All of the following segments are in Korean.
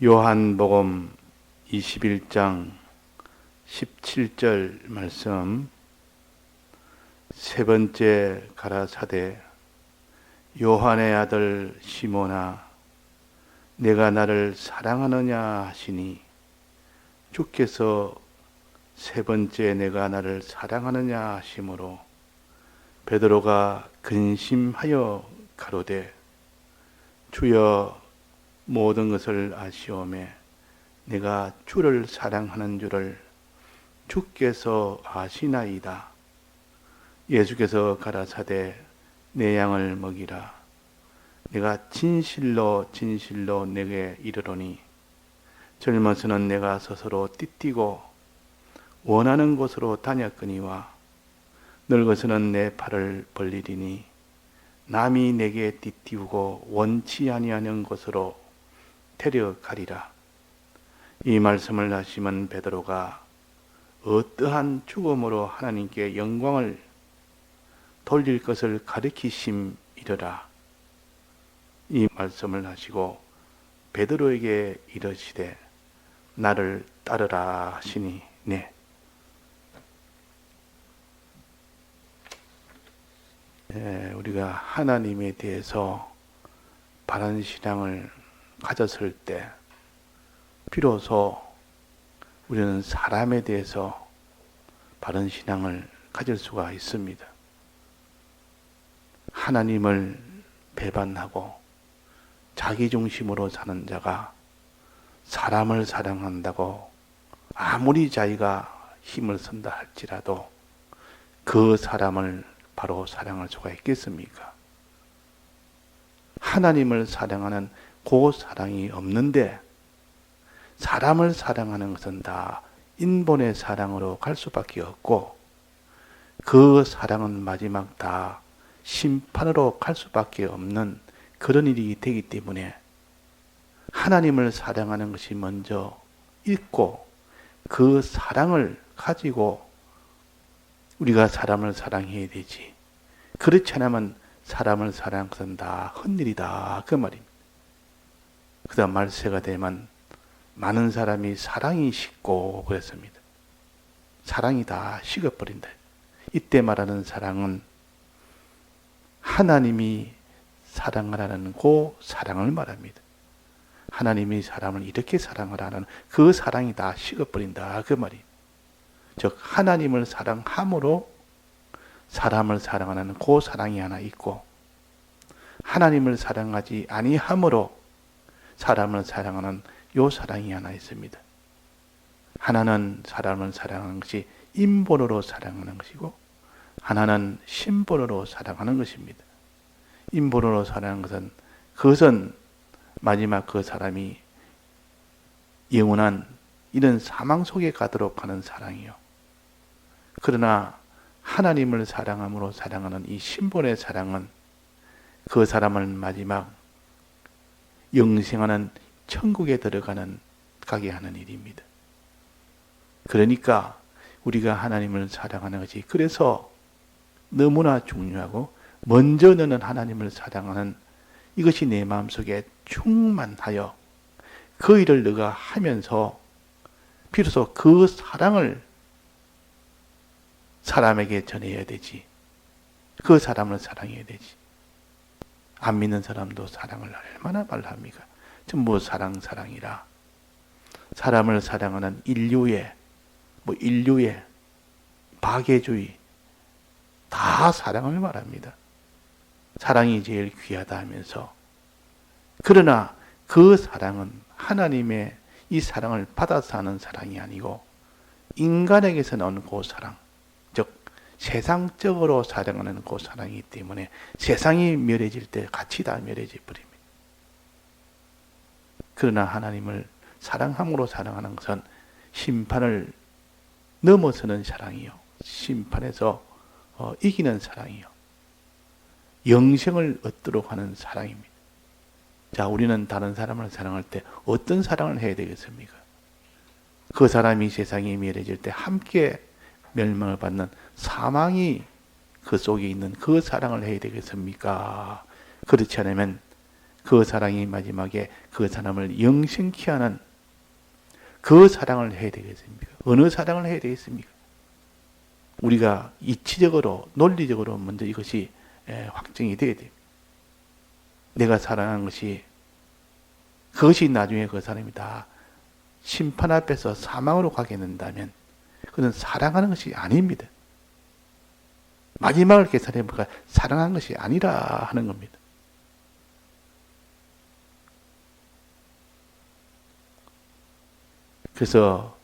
요한복음 21장 17절 말씀. 세 번째 가라사대 요한의 아들 시몬아 내가 나를 사랑하느냐 하시니 주께서 세 번째 내가 나를 사랑하느냐 하심으로 베드로가 근심하여 가로되 주여 모든 것을 아시오매 내가 주를 사랑하는 줄을 주께서 아시나이다. 예수께서 가라사대 내 양을 먹이라. 내가 진실로 진실로 내게 이르노니 젊어서는 내가 스스로 띠띠고 원하는 곳으로 다녔거니와 늙어서는 내 팔을 벌리리니 남이 내게 띠띠우고 원치 아니하는 곳으로 데려가리라. 이 말씀을 하시면 베드로가 어떠한 죽음으로 하나님께 영광을 돌릴 것을 가르치심이더라. 이 말씀을 하시고 베드로에게 이르시되 나를 따르라 하시니 우리가 하나님에 대해서 바른 신앙을 가졌을 때 비로소 우리는 사람에 대해서 바른 신앙을 가질 수가 있습니다. 하나님을 배반하고 자기중심으로 사는 자가 사람을 사랑한다고 아무리 자기가 힘을 쓴다 할지라도 그 사람을 바로 사랑할 수가 있겠습니까? 하나님을 사랑하는 그 사랑이 없는데 사람을 사랑하는 것은 다 인본의 사랑으로 갈 수밖에 없고 그 사랑은 마지막 다 심판으로 갈 수밖에 없는 그런 일이 되기 때문에 하나님을 사랑하는 것이 먼저 있고 그 사랑을 가지고 우리가 사람을 사랑해야 되지. 그렇지 않으면 사람을 사랑하는 것은 다 헛일이다 그 말입니다. 그 다음 말세가 되면 많은 사람이 사랑이 식고 그랬습니다. 사랑이 다 식어버린다. 이때 말하는 사랑은 하나님이 사랑하라는 그 사랑을 말합니다. 하나님이 사람을 이렇게 사랑하라는 그 사랑이 다 식어버린다 그 말이에요. 즉 하나님을 사랑함으로 사람을 사랑하는 그 사랑이 하나 있고 하나님을 사랑하지 아니함으로 사람을 사랑하는 요 사랑이 하나 있습니다. 하나는 사람을 사랑하는 것이 인본으로 사랑하는 것이고 하나는 신본으로 사랑하는 것입니다. 인본으로 사랑하는 것은 그것은 마지막 그 사람이 영원한 이런 사망 속에 가도록 하는 사랑이요. 그러나 하나님을 사랑함으로 사랑하는 이 신본의 사랑은 그 사람을 마지막 영생하는 천국에 들어가는 가게 하는 일입니다. 그러니까 우리가 하나님을 사랑하는 것이 그래서 너무나 중요하고 먼저 너는 하나님을 사랑하는 이것이 내 마음속에 충만하여 그 일을 너가 하면서 비로소 그 사랑을 사람에게 전해야 되지. 그 사람을 사랑해야 되지. 안 믿는 사람도 사랑을 얼마나 말합니까? 전부 사랑이라. 사람을 사랑하는 인류의 박애주의 다 사랑을 말합니다. 사랑이 제일 귀하다 하면서 그러나 그 사랑은 하나님의 이 사랑을 받아서 하는 사랑이 아니고 인간에게서 나오는 그 사랑, 즉 세상적으로 사랑하는 그 사랑이기 때문에 세상이 멸해질 때 같이 다 멸해져 버립니다. 그러나 하나님을 사랑함으로 사랑하는 것은 심판을 넘어서는 사랑이요. 심판에서 이기는 사랑이요. 영생을 얻도록 하는 사랑입니다. 자, 우리는 다른 사람을 사랑할 때 어떤 사랑을 해야 되겠습니까? 그 사람이 세상에 멸해질 때 함께 멸망을 받는 사망이 그 속에 있는 그 사랑을 해야 되겠습니까? 그렇지 않으면 그 사랑이 마지막에 그 사람을 영생케 하는 그 사랑을 해야 되겠습니까? 어느 사랑을 해야 되겠습니까? 우리가 이치적으로 논리적으로 먼저 이것이 확정이 돼야 됩니다. 내가 사랑한 것이 그것이 나중에 그 사람이 다 심판 앞에서 사망으로 가게 된다면 그는 사랑하는 것이 아닙니다. 마지막을 계산해 보니까 사랑한 것이 아니라 하는 겁니다. 그래서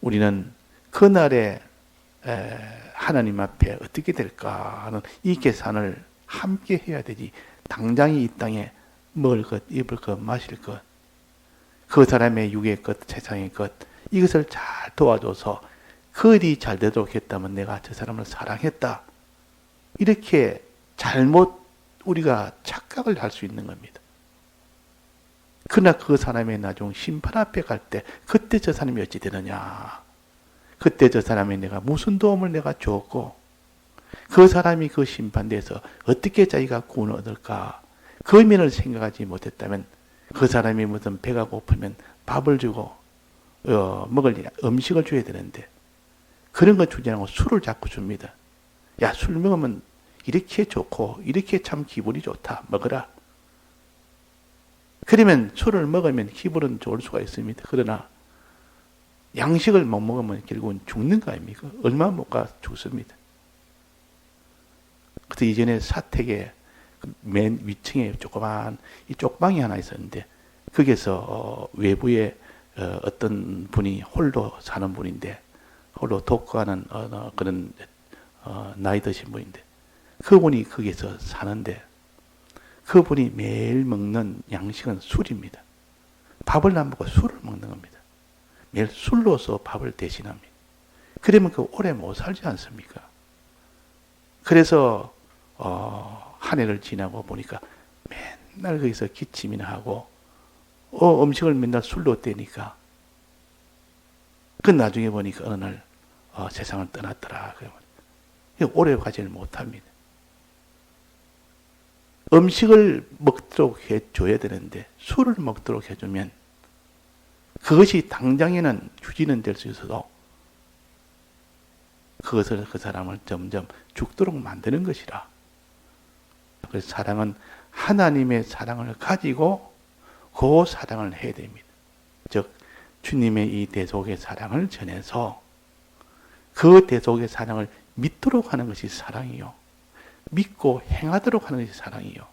우리는 그날에 하나님 앞에 어떻게 될까 하는 이 계산을 함께 해야 되지. 당장이 이 땅에 먹을 것, 입을 것, 마실 것, 그 사람의 육의 것, 세상의 것, 이것을 잘 도와줘서 그 일이 잘 되도록 했다면 내가 저 사람을 사랑했다. 이렇게 잘못 우리가 착각을 할 수 있는 겁니다. 그러나 그 사람의 나중 심판 앞에 갈 때 그때 저 사람이 어찌 되느냐. 그때 저 사람이 내가 무슨 도움을 내가 줬고 그 사람이 그 심판대에서 어떻게 자기가 구원을 얻을까. 그 면을 생각하지 못했다면 그 사람이 무슨 배가 고프면 밥을 주고 먹을 음식을 줘야 되는데 그런 거 주지 않고 술을 자꾸 줍니다. 야, 술 먹으면 이렇게 좋고 이렇게 참 기분이 좋다. 먹어라. 그러면 술을 먹으면 기분은 좋을 수가 있습니다. 그러나 양식을 못 먹으면 결국은 죽는 거 아닙니까? 얼마 못 가 죽습니다. 그래서 이전에 사택에 맨 위층에 조그만 이 쪽방이 하나 있었는데 거기서 외부에 어떤 분이 홀로 사는 분인데 홀로 독거하는 그런 나이 드신 분인데 그분이 거기서 사는데 그분이 매일 먹는 양식은 술입니다. 밥을 안 먹고 술을 먹는 겁니다. 매일 술로서 밥을 대신합니다. 그러면 그 오래 못 살지 않습니까? 그래서 한 해를 지나고 보니까 맨날 거기서 기침이나 하고 음식을 맨날 술로 떼니까 그 나중에 보니까 어느 날 세상을 떠났더라. 오래 가지를 못합니다. 음식을 먹도록 해줘야 되는데 술을 먹도록 해주면 그것이 당장에는 유지는 될 수 있어도 그것을 그 사람을 점점 죽도록 만드는 것이라. 그래서 사랑은 하나님의 사랑을 가지고 그 사랑을 해야 됩니다. 즉 주님의 이 대속의 사랑을 전해서 그 대속의 사랑을 믿도록 하는 것이 사랑이요. 믿고 행하도록 하는 것이 사랑이요.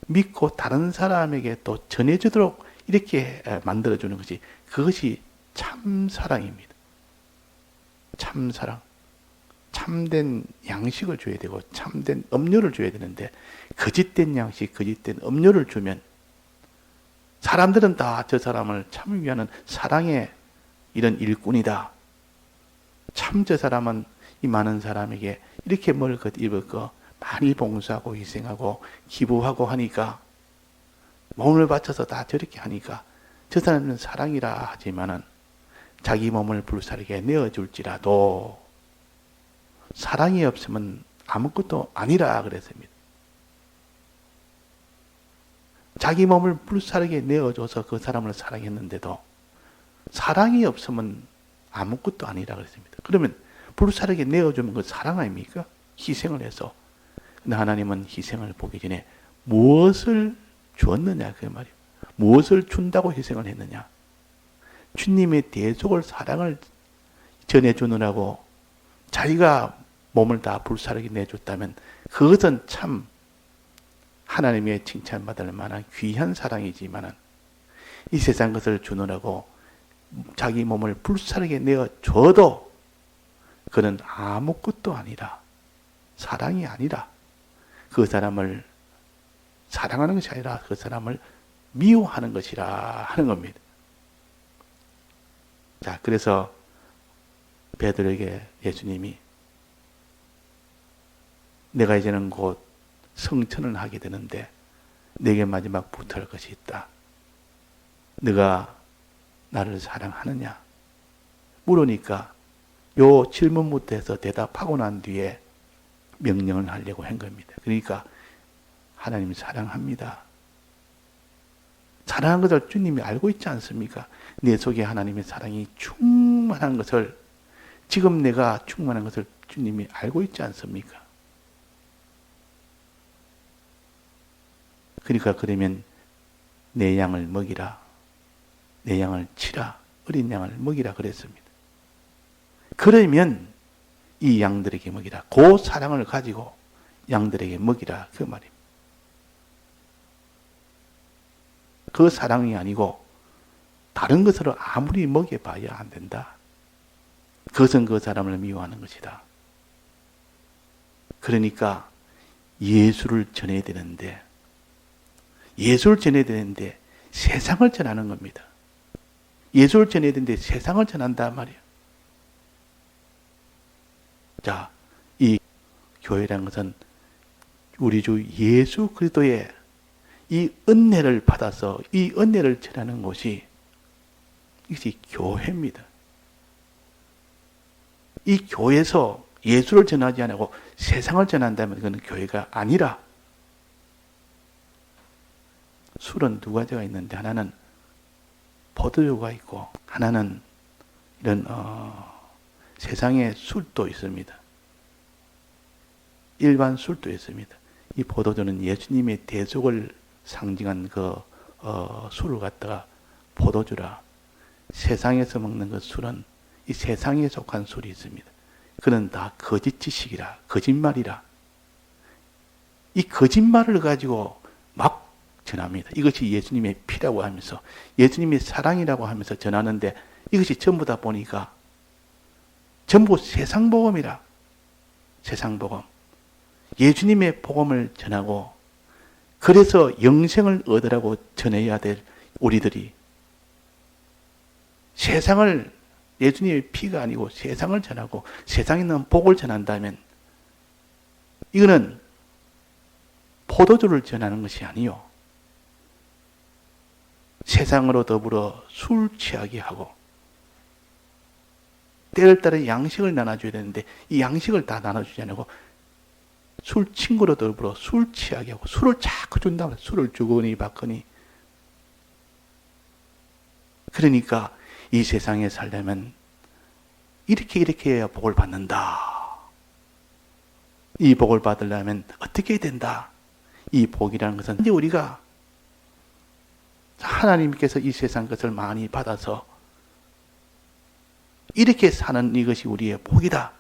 믿고 다른 사람에게 또 전해주도록 이렇게 만들어주는 것이 그것이 참 사랑입니다. 참 사랑. 참된 양식을 줘야 되고 참된 음료를 줘야 되는데 거짓된 양식, 거짓된 음료를 주면 사람들은 다 저 사람을 참 위하는 사랑의 이런 일꾼이다. 참 저 사람은 이 많은 사람에게 이렇게 먹을 것, 입을 것 많이 봉사하고 희생하고 기부하고 하니까 몸을 바쳐서 다 저렇게 하니까 저 사람은 사랑이라 하지만은 자기 몸을 불사르게 내어줄지라도 사랑이 없으면 아무것도 아니라 그랬습니다. 자기 몸을 불사르게 내어줘서 그 사람을 사랑했는데도 사랑이 없으면 아무것도 아니라 그랬습니다. 그러면 불사르게 내어주면 그 사랑 아닙니까? 희생을 해서. 근데 하나님은 희생을 보기 전에 무엇을 주었느냐 그 말이에요. 무엇을 준다고 희생을 했느냐. 주님의 대속을 사랑을 전해주느라고 자기가 몸을 다 불사르게 내줬다면 그것은 참 하나님의 칭찬받을 만한 귀한 사랑이지만은 이 세상 것을 주느라고 자기 몸을 불사르게 내어줘도 그는 아무것도 아니라 사랑이 아니라 그 사람을 사랑하는 것이 아니라 그 사람을 미워하는 것이라 하는 겁니다. 자, 그래서 베드로에게 예수님이 내가 이제는 곧 성천을 하게 되는데 내게 마지막 부탁할 것이 있다. 네가 나를 사랑하느냐? 물으니까 요 질문부터 해서 대답하고 난 뒤에 명령을 하려고 한 겁니다. 그러니까 하나님이 사랑합니다. 사랑한 것을 주님이 알고 있지 않습니까? 내 속에 하나님의 사랑이 충만한 것을, 지금 내가 충만한 것을 주님이 알고 있지 않습니까? 그러니까 그러면 내 양을 먹이라, 내 양을 치라, 어린 양을 먹이라 그랬습니다. 그러면 이 양들에게 먹이라. 그 사랑을 가지고 양들에게 먹이라, 그 말입니다. 그 사랑이 아니고 다른 것으로 아무리 먹여봐야 안 된다. 그것은 그 사람을 미워하는 것이다. 그러니까 예수를 전해야 되는데, 예수를 전해야 되는데 세상을 전하는 겁니다. 예수를 전해야 되는데 세상을 전한단 말이에요. 자, 이 교회라는 것은 우리 주 예수 그리스도의 이 은혜를 받아서 이 은혜를 전하는 곳이, 이것이 교회입니다. 이 교회에서 예수를 전하지 않고 세상을 전한다면 그건 교회가 아니라, 술은 두 가지가 있는데 하나는 포도주가 있고 하나는 이런 세상의 술도 있습니다. 일반 술도 있습니다. 이 포도주는 예수님의 대속을 상징한 그 술을 갖다가 포도주라. 세상에서 먹는 그 술은 이 세상에 속한 술이 있습니다. 그는 다 거짓 지식이라, 거짓말이라. 이 거짓말을 가지고 막 전합니다. 이것이 예수님의 피라고 하면서, 예수님의 사랑이라고 하면서 전하는데, 이것이 전부 다 보니까 전부 세상 복음이라. 세상 복음. 예수님의 복음을 전하고, 그래서 영생을 얻으라고 전해야 될 우리들이 세상을, 예수님의 피가 아니고 세상을 전하고 세상에 있는 복을 전한다면, 이거는 포도주를 전하는 것이 아니요, 세상으로 더불어 술 취하게 하고, 때를 따라 양식을 나눠줘야 되는데 이 양식을 다 나눠주지 않고 술 친구로 더불어 술 취하게 하고, 술을 자꾸 준다면 술을 주거니 받거니. 그러니까 이 세상에 살려면 이렇게 해야 복을 받는다. 이 복을 받으려면 어떻게 해야 된다. 이 복이라는 것은 이제 우리가 하나님께서 이 세상 것을 많이 받아서 이렇게 사는 이것이 우리의 복이다.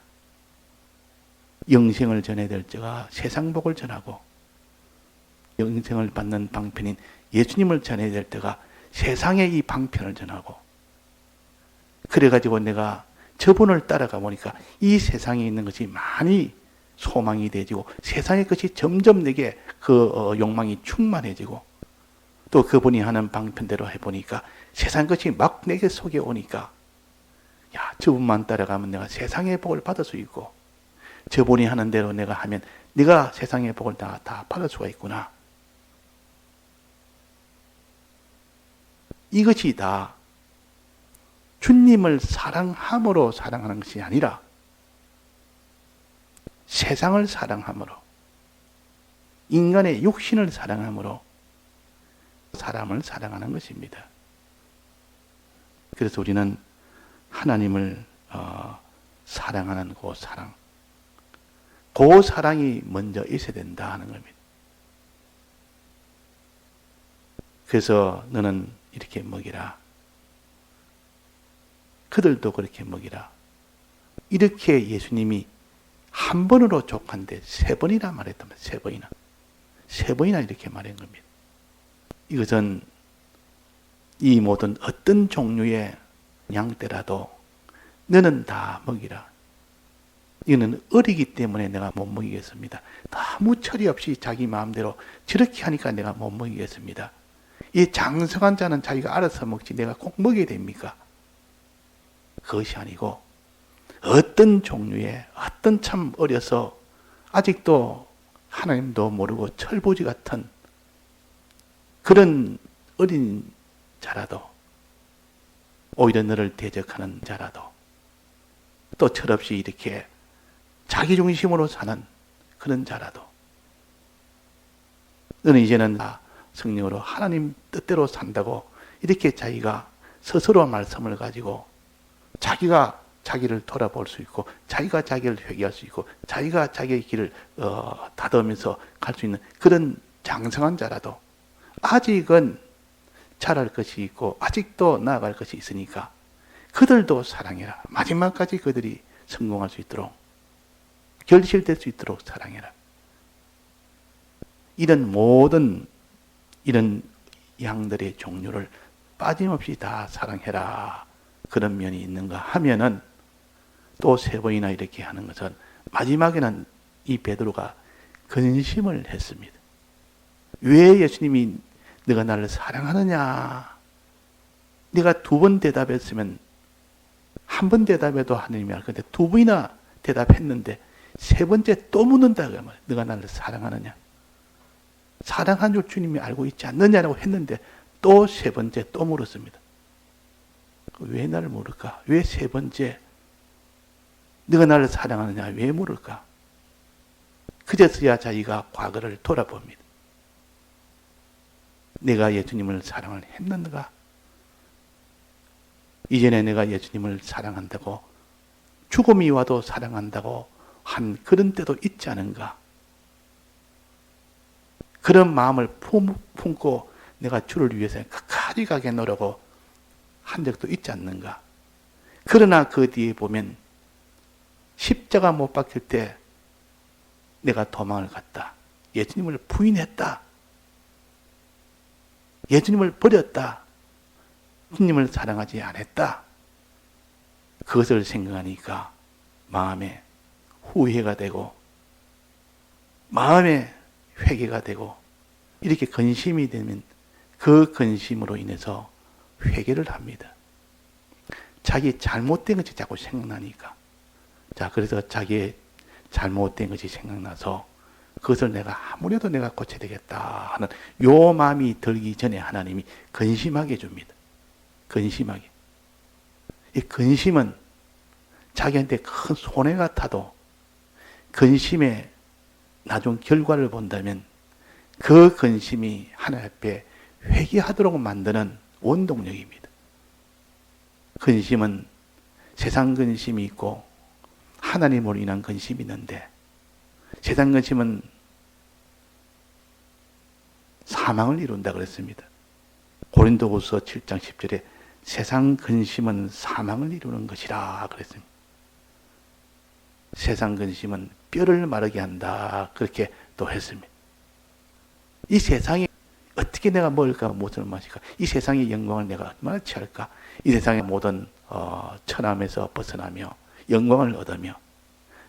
영생을 전해야 될 자가 세상 복을 전하고, 영생을 받는 방편인 예수님을 전해야 될 때가 세상의 이 방편을 전하고, 그래가지고 내가 저분을 따라가 보니까 이 세상에 있는 것이 많이 소망이 되지고, 세상의 것이 점점 내게 그 욕망이 충만해지고, 또 그분이 하는 방편대로 해보니까 세상 것이 막 내게 속에 오니까, 야, 저분만 따라가면 내가 세상의 복을 받을 수 있고, 저분이 하는 대로 내가 하면 내가 세상의 복을 다 받을 수가 있구나. 이것이 다 주님을 사랑함으로 사랑하는 것이 아니라 세상을 사랑함으로, 인간의 육신을 사랑함으로 사람을 사랑하는 것입니다. 그래서 우리는 하나님을 사랑하는 그 사랑, 그 사랑이 먼저 있어야 된다 하는 겁니다. 그래서 너는 이렇게 먹이라. 그들도 그렇게 먹이라. 이렇게 예수님이 한 번으로 족한데 세 번이나 말했단 말이에요. 세 번이나. 세 번이나 이렇게 말한 겁니다. 이것은 이 모든 어떤 종류의 양떼라도 너는 다 먹이라. 이거는 어리기 때문에 내가 못 먹이겠습니다. 아무 처리 없이 자기 마음대로 저렇게 하니까 내가 못 먹이겠습니다. 이 장성한 자는 자기가 알아서 먹지 내가 꼭 먹여야 됩니까? 그것이 아니고, 어떤 종류의, 어떤 참 어려서 아직도 하나님도 모르고 철부지 같은 그런 어린 자라도, 오히려 너를 대적하는 자라도, 또 철없이 이렇게 자기 중심으로 사는 그런 자라도 너는 이제는 성령으로 하나님 뜻대로 산다고 이렇게 자기가 스스로 말씀을 가지고 자기가 자기를 돌아볼 수 있고 자기가 자기를 회개할 수 있고 자기가 자기의 길을 다듬으면서 갈 수 있는 그런 장성한 자라도 아직은 잘할 것이 있고 아직도 나아갈 것이 있으니까 그들도 사랑해라. 마지막까지 그들이 성공할 수 있도록 결실될 수 있도록 사랑해라. 이런 모든 이런 양들의 종류를 빠짐없이 다 사랑해라. 그런 면이 있는가 하면은 또 세 번이나 이렇게 하는 것은 마지막에는 이 베드로가 근심을 했습니다. 왜 예수님이 네가 나를 사랑하느냐? 네가 두 번 대답했으면 한 번 대답해도 하느님이 알 건데 두 번이나 대답했는데 세 번째 또 묻는다 그러면 네가 나를 사랑하느냐? 사랑한 줄 주님이 알고 있지 않느냐라고 했는데 또 세 번째 또 물었습니다. 왜 나를 물을까? 왜 세 번째 네가 나를 사랑하느냐? 왜 물을까? 그제서야 자기가 과거를 돌아봅니다. 내가 예수님을 사랑을 했는가? 이전에 내가 예수님을 사랑한다고 죽음이 와도 사랑한다고 한 그런 때도 있지 않은가? 그런 마음을 품고 내가 주를 위해서 끝까지 가겠노라고 한 적도 있지 않는가? 그러나 그 뒤에 보면 십자가 못 박힐 때 내가 도망을 갔다. 예수님을 부인했다. 예수님을 버렸다. 주님을 사랑하지 않았다. 그것을 생각하니까 마음에 후회가 되고 마음에 회개가 되고 이렇게 근심이 되면 그 근심으로 인해서 회개를 합니다. 자기 잘못된 것이 자꾸 생각나니까. 자, 그래서 자기의 잘못된 것이 생각나서 그것을 내가 아무래도 내가 고쳐야 되겠다 하는 요 마음이 들기 전에 하나님이 근심하게 해줍니다. 근심하게. 이 근심은 자기한테 큰 손해 같아도 근심의 나중 결과를 본다면 그 근심이 하나님 앞에 회개하도록 만드는 원동력입니다. 근심은 세상 근심이 있고 하나님으로 인한 근심이 있는데 세상 근심은 사망을 이룬다 그랬습니다. 고린도후서 7장 10절에 세상 근심은 사망을 이루는 것이라 그랬습니다. 세상 근심은 뼈를 마르게 한다 그렇게 또 했습니다. 이 세상에 어떻게 내가 먹을까 무엇을 마실까 이 세상의 영광을 내가 얼마나 취할까 이 세상의 모든 천함에서 벗어나며 영광을 얻으며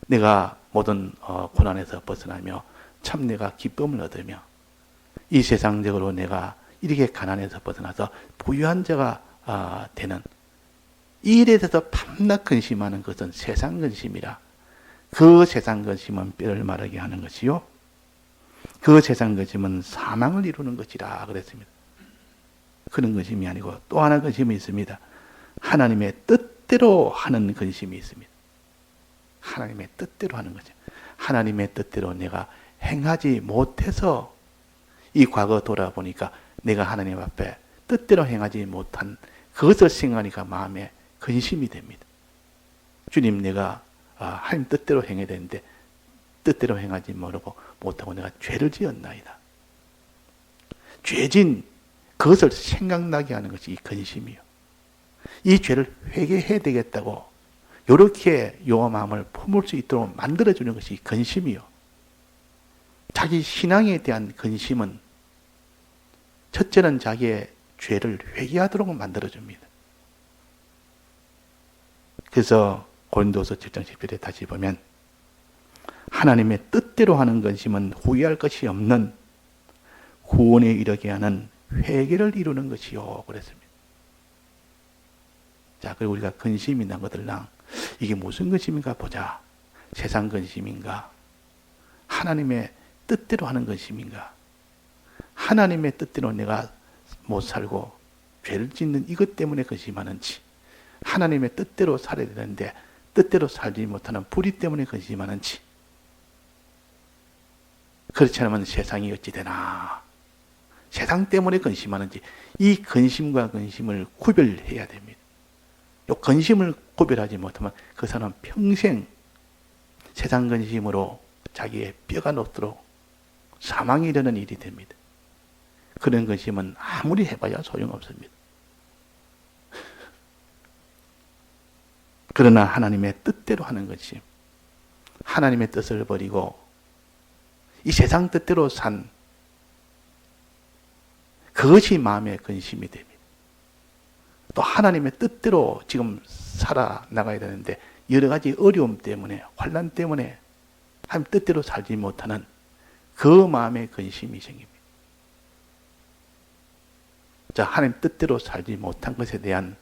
내가 모든 고난에서 벗어나며 참 내가 기쁨을 얻으며 이 세상적으로 내가 이렇게 가난에서 벗어나서 부유한 자가 되는 이 일에 대해서 밤낮 근심하는 것은 세상 근심이라 그 세상 근심은 뼈를 마르게 하는 것이요 그 세상 근심은 사망을 이루는 것이라 그랬습니다. 그런 근심이 아니고 또 하나 근심이 있습니다. 하나님의 뜻대로 하는 근심이 있습니다. 하나님의 뜻대로 하는 거죠. 하나님의 뜻대로 내가 행하지 못해서 이 과거 돌아보니까 내가 하나님 앞에 뜻대로 행하지 못한 그것을 생각하니까 마음에 근심이 됩니다. 주님 내가 하나님 뜻대로 행해야 되는데 뜻대로 행하지 못하고 내가 죄를 지었나이다. 죄진 그것을 생각나게 하는 것이 이 근심이요. 이 죄를 회개해야 되겠다고 이렇게 요 마음을 품을 수 있도록 만들어주는 것이 근심이요. 자기 신앙에 대한 근심은 첫째는 자기의 죄를 회개하도록 만들어줍니다. 그래서 고린도서 7장 10절에 다시 보면 하나님의 뜻대로 하는 근심은 후회할 것이 없는 구원에 이르게 하는 회개를 이루는 것이요 그랬습니다. 자, 그리고 우리가 근심이 난 것들랑 이게 무슨 근심인가 보자. 세상 근심인가? 하나님의 뜻대로 하는 근심인가? 하나님의 뜻대로 내가 못 살고 죄를 짓는 이것 때문에 근심하는지 하나님의 뜻대로 살아야 되는데 뜻대로 살지 못하는 불의 때문에 근심하는지 그렇지 않으면 세상이 어찌 되나 세상 때문에 근심하는지 이 근심과 근심을 구별해야 됩니다. 이 근심을 구별하지 못하면 그 사람은 평생 세상 근심으로 자기의 뼈가 녹도록 사망이 이르는 일이 됩니다. 그런 근심은 아무리 해봐야 소용없습니다. 그러나 하나님의 뜻대로 하는 근심, 하나님의 뜻을 버리고 이 세상 뜻대로 산 그것이 마음의 근심이 됩니다. 또 하나님의 뜻대로 지금 살아나가야 되는데 여러 가지 어려움 때문에, 환난 때문에 하나님 뜻대로 살지 못하는 그 마음의 근심이 생깁니다. 자, 하나님 뜻대로 살지 못한 것에 대한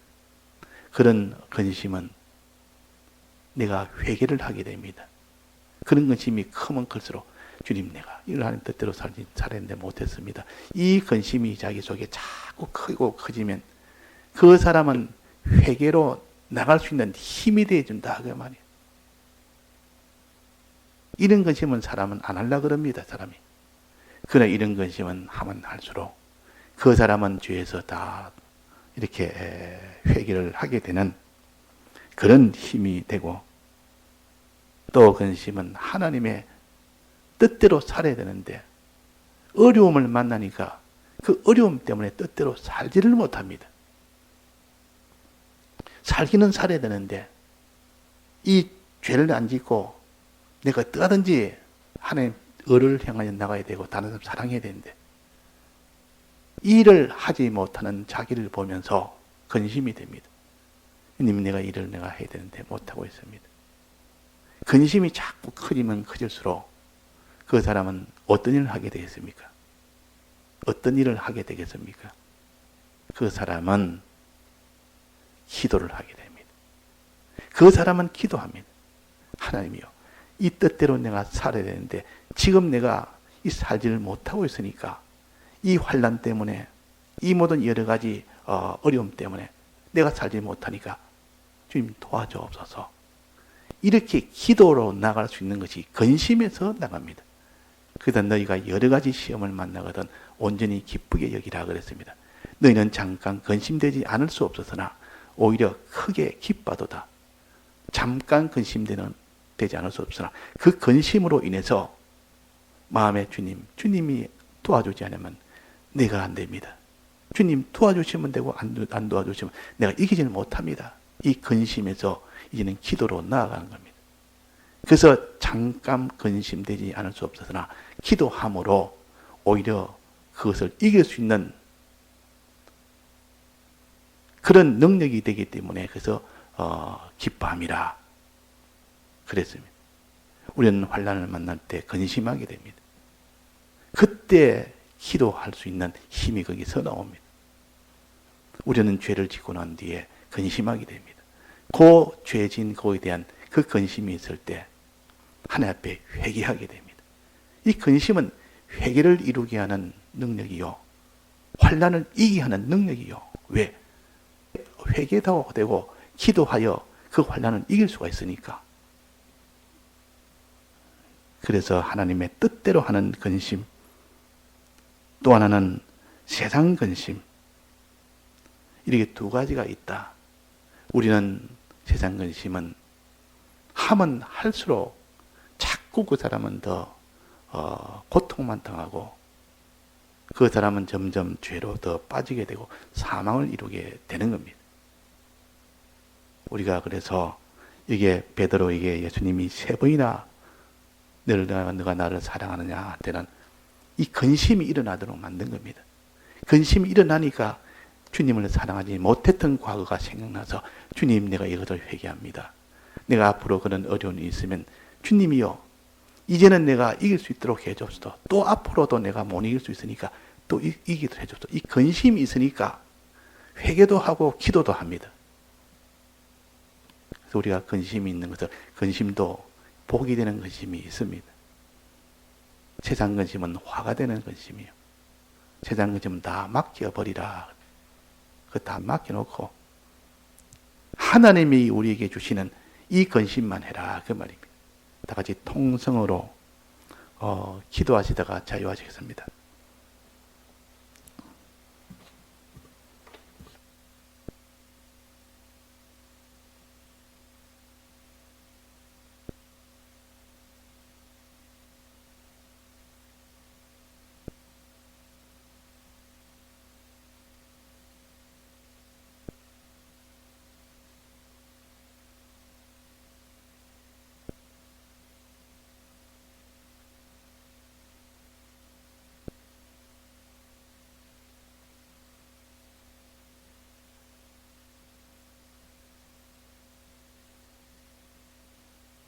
그런 근심은 내가 회개를 하게 됩니다. 그런 근심이 크면 클수록 주님, 내가 이걸 하나님 뜻대로 살았는데 못했습니다. 이 근심이 자기 속에 자꾸 크고 커지면 그 사람은 회개로 나갈 수 있는 힘이 되어준다 그 말이에요. 이런 근심은 사람은 안 하려고 그럽니다. 사람이. 그러나 이런 근심은 하면 할수록 그 사람은 죄에서 다 이렇게 회개를 하게 되는 그런 힘이 되고, 또 근심은 하나님의 뜻대로 살아야 되는데 어려움을 만나니까 그 어려움 때문에 뜻대로 살지를 못합니다. 살기는 살아야 되는데 이 죄를 안 짓고 내가 어떠하든지 하나님 을을 향하여 나가야 되고 다른 사람 사랑해야 되는데 이 일을 하지 못하는 자기를 보면서 근심이 됩니다. 님, 내가 일을 내가 해야 되는데 못하고 있습니다. 근심이 자꾸 커지면 커질수록 그 사람은 어떤 일을 하게 되겠습니까? 어떤 일을 하게 되겠습니까? 그 사람은 기도를 하게 됩니다. 그 사람은 기도합니다. 하나님이요, 이 뜻대로 내가 살아야 되는데 지금 내가 이 살지를 못하고 있으니까 이 환난 때문에 이 모든 여러 가지 어려움 때문에 내가 살지 못하니까 주님 도와주옵소서. 이렇게 기도로 나갈 수 있는 것이 근심에서 나갑니다. 그러다 너희가 여러 가지 시험을 만나거든 온전히 기쁘게 여기라 그랬습니다. 너희는 잠깐 근심되지 않을 수 없었으나 오히려 크게 기뻐도다. 잠깐 되지 않을 수 없으나 그 근심으로 인해서 마음에 주님이 도와주지 않으면 내가 안 됩니다. 주님 도와주시면 되고 안 도와주시면 내가 이기지는 못합니다. 이 근심에서 이제는 기도로 나아가는 겁니다. 그래서 잠깐 근심되지 않을 수 없었으나 기도함으로 오히려 그것을 이길 수 있는 그런 능력이 되기 때문에 그래서 기뻐함이라 그랬습니다. 우리는 환난을 만날 때 근심하게 됩니다. 그때 기도할 수 있는 힘이 거기서 나옵니다. 우리는 죄를 짓고 난 뒤에 근심하게 됩니다. 그 죄진 거에 대한 그 근심이 있을 때 하나님 앞에 회개하게 됩니다. 이 근심은 회개를 이루게 하는 능력이요, 환난을 이기게 하는 능력이요. 왜? 회개도 되고 기도하여 그 환난을 이길 수가 있으니까. 그래서 하나님의 뜻대로 하는 근심, 또 하나는 세상 근심, 이렇게 두 가지가 있다. 우리는 세상 근심은 하면 할수록 자꾸 그 사람은 더 고통만 당하고 그 사람은 점점 죄로 더 빠지게 되고 사망을 이루게 되는 겁니다. 우리가 그래서 이게 베드로에게 예수님이 3번이나 너가 나를 사랑하느냐 할 때는 이 근심이 일어나도록 만든 겁니다. 근심이 일어나니까 주님을 사랑하지 못했던 과거가 생각나서 주님, 내가 이것을 회개합니다. 내가 앞으로 그런 어려움이 있으면 주님이요, 이제는 내가 이길 수 있도록 해줍시다. 또 앞으로도 내가 못 이길 수 있으니까 또 이기도록 해줍시다. 이 근심이 있으니까 회개도 하고 기도도 합니다. 그래서 우리가 근심이 있는 것을, 근심도 복이 되는 근심이 있습니다. 세상 근심은 화가 되는 근심이요. 세상 근심은 다 맡겨버리라. 그 다 맡겨놓고 하나님이 우리에게 주시는 이 근심만 해라 그 말입니다. 다 같이 통성으로 기도하시다가 자유하시겠습니다.